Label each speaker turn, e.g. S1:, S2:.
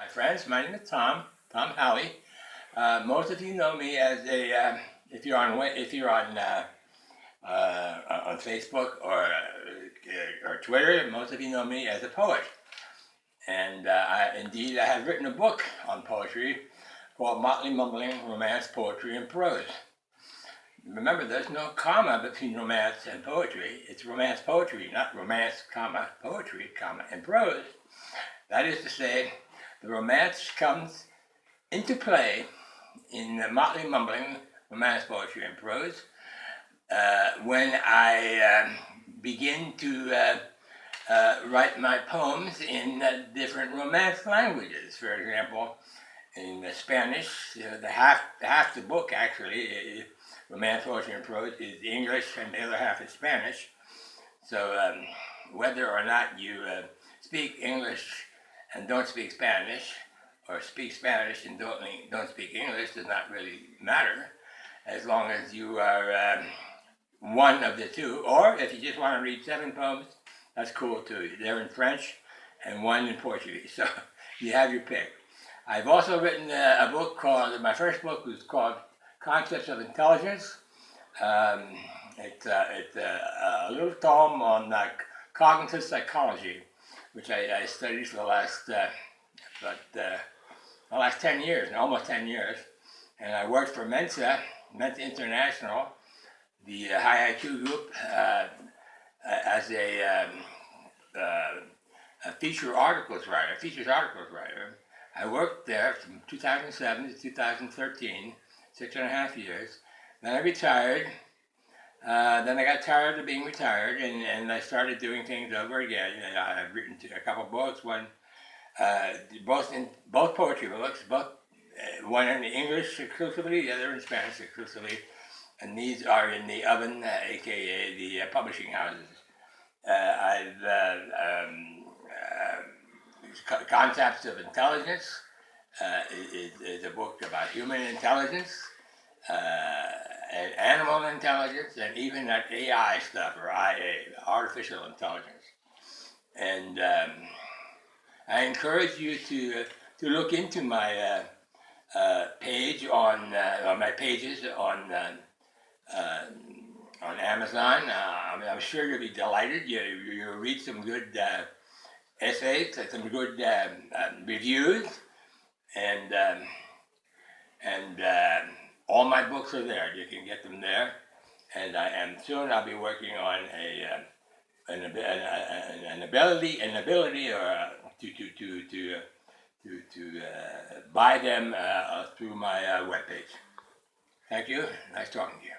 S1: Hi friends, my name is Tom Howey. Most of you know me as a, if you're on Facebook or Twitter, most of you know me as a poet. And indeed I have written a book on poetry called Motley Mumbling, Romance, Poetry, and Prose. Remember, there's no comma between romance and poetry. It's romance poetry, not romance, comma, poetry, comma, and prose. That is to say, the romance comes into play in the Motley Mumbling, Romance, Poetry, and Prose when I begin to write my poems in different Romance languages. For example, in Spanish, half the book actually, Romance, Poetry, and Prose, is English and the other half is Spanish. So whether or not you speak English and don't speak Spanish, or speak Spanish and don't speak English, does not really matter, as long as you are one of the two. Or if you just want to read 7 poems, that's cool too. They're in French and 1 in Portuguese, so you have your pick. I've also written a book called, my first book was called Concepts of Intelligence. It's a little tome on cognitive psychology, which I studied for the last 10 years, almost 10 years. And I worked for Mensa International, the high IQ group, as a features articles writer. I worked there from 2007 to 2013, 6.5 years. Then I retired. Then I got tired of being retired, and I started doing things over again. And I've written a couple books, both poetry books, one in English exclusively, the other in Spanish exclusively, and these are in the oven, aka the publishing houses. Concepts of Intelligence is a book about human intelligence, and animal intelligence, and even that AI stuff, or IA, artificial intelligence. And I encourage you to look into my page on my pages on Amazon. I'm sure you'll be delighted. You'll read some good essays, some good reviews, and all my books are there. You can get them there, and soon I'll be working on an ability or to buy them through my webpage. Thank you. Nice talking to you.